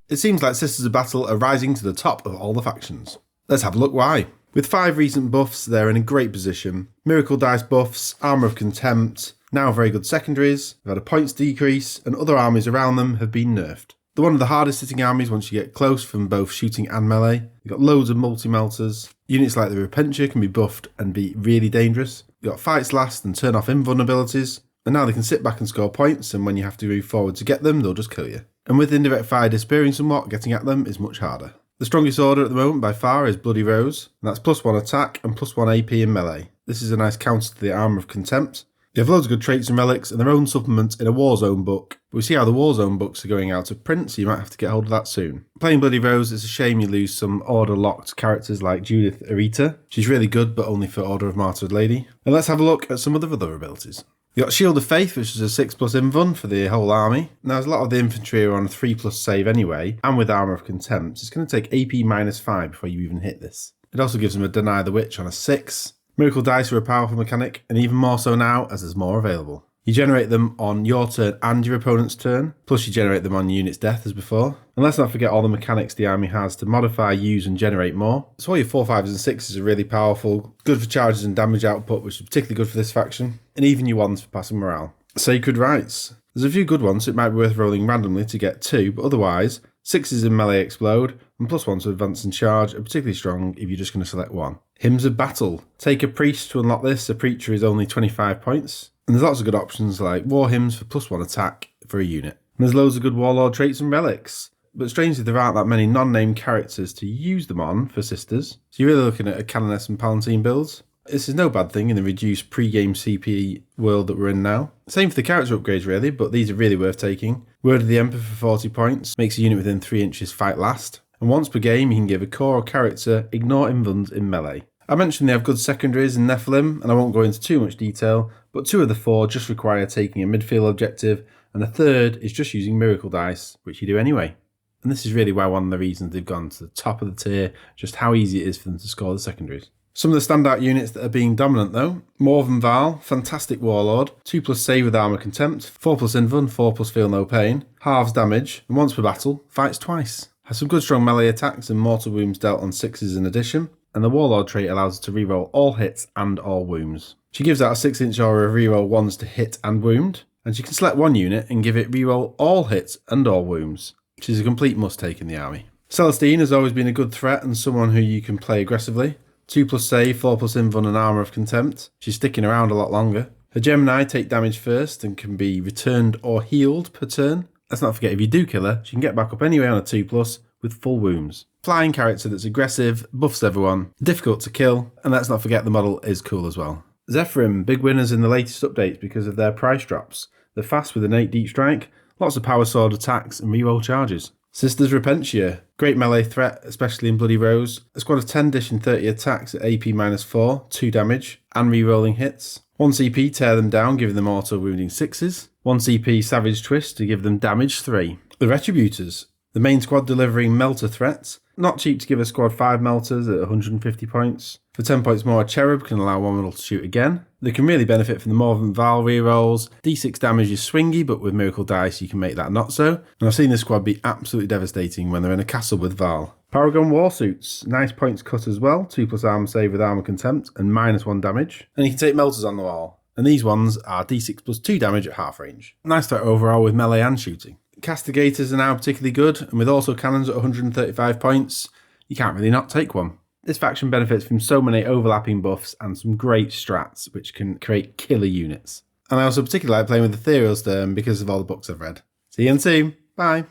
It seems like Sisters of Battle are rising to the top of all the factions. Let's have a look why. With 5 recent buffs, they're in a great position. Miracle Dice buffs, Armour of Contempt, now very good secondaries, they've had a points decrease, and other armies around them have been nerfed. They're one of the hardest hitting armies once you get close from both shooting and melee. You've got loads of multi-melters. Units like the Repentia can be buffed and be really dangerous. You've got fights last and turn off invulnerabilities. And now they can sit back and score points, and when you have to move forward to get them, they'll just kill you. And with indirect fire disappearing somewhat, getting at them is much harder. The strongest order at the moment by far is Bloody Rose, and that's +1 attack and +1 AP in melee. This is a nice counter to the Armour of Contempt. They have loads of good traits and relics and their own supplements in a Warzone book. But we see how the Warzone books are going out of print, so you might have to get hold of that soon. Playing Bloody Rose, it's a shame you lose some order-locked characters like Judith Arita. She's really good, but only for Order of Martyred Lady. And let's have a look at some of the other abilities. You got Shield of Faith, which is a 6+ invuln for the whole army. Now, as a lot of the infantry are on a 3+ save anyway, and with Armour of Contempt, it's going to take AP -5 before you even hit this. It also gives them a Deny the Witch on a 6. Miracle Dice are a powerful mechanic, and even more so now as there's more available. You generate them on your turn and your opponent's turn, plus you generate them on unit's death as before. And let's not forget all the mechanics the army has to modify, use and generate more. So all your 4, 5s and 6s are really powerful, good for charges and damage output, which is particularly good for this faction, and even your 1s for passing morale. Sacred Rites. There's a few good ones, so it might be worth rolling randomly to get 2, but otherwise, 6s in melee explode, and +1 to advance and charge are particularly strong if you're just going to select 1. Hymns of Battle. Take a priest to unlock this, a preacher is only 25 points. And there's lots of good options like War Hymns for +1 attack for a unit. And there's loads of good Warlord traits and relics. But strangely there aren't that many non-named characters to use them on for Sisters. So you're really looking at a Canoness and Palatine builds. This is no bad thing in the reduced pre-game CP world that we're in now. Same for the character upgrades really, but these are really worth taking. Word of the Emperor for 40 points, makes a unit within 3 inches fight last. And once per game you can give a core or character ignore invuns in melee. I mentioned they have good secondaries in NEPHILIM, and I won't go into too much detail, but 2 of the 4 just require taking a midfield objective, and a third is just using Miracle Dice, which you do anyway. And this is really why one of the reasons they've gone to the top of the tier, just how easy it is for them to score the secondaries. Some of the standout units that are being dominant though: MORVENN VAHL, fantastic Warlord, 2+ save with Armour Contempt, 4+ invuln, 4+ feel no pain, halves damage, and once per battle, fights twice. Has some good strong melee attacks and mortal wounds dealt on 6s in addition. And the Warlord trait allows us to reroll all hits and all wounds. She gives out a 6-inch aura of reroll 1s to hit and wound, and she can select one unit and give it reroll all hits and all wounds, which is a complete must-take in the army. Celestine has always been a good threat and someone who you can play aggressively. 2+ save, 4+ invuln and Armour of Contempt. She's sticking around a lot longer. Her Gemini take damage first and can be returned or healed per turn. Let's not forget if you do kill her, she can get back up anyway on a 2+ with full wounds. Flying character that's aggressive, buffs everyone, difficult to kill, and let's not forget the model is cool as well. ZEPHYRIM, big winners in the latest updates because of their price drops. They're fast with innate deep strike, lots of power sword attacks and reroll charges. Sisters Repentia, great melee threat, especially in Bloody Rose. A squad of 10 dish and 30 attacks at AP -4, 2 damage, and rerolling hits. 1 CP tear them down, giving them auto wounding 6s. 1 CP Savage Twist to give them damage 3. The Retributors, the main squad delivering melter threats. Not cheap to give a squad 5 melters at 150 points. For 10 points more, a Cherub can allow one model to shoot again. They can really benefit from the MORVENN VAHL rerolls. D6 damage is swingy, but with Miracle Dice you can make that not so. And I've seen this squad be absolutely devastating when they're in a castle with VAHL. Paragon Warsuits, nice points cut as well. 2+ armor save with Armour Contempt and -1 damage. And you can take melters on the wall. And these ones are D6 + 2 damage at half range. Nice threat overall with melee and shooting. Castigators are now particularly good, and with also cannons at 135 points, you can't really not take one. This faction benefits from so many overlapping buffs and some great strats, which can create killer units. And I also particularly like playing with Ethereal Sturm because of all the books I've read. See you in soon. Bye.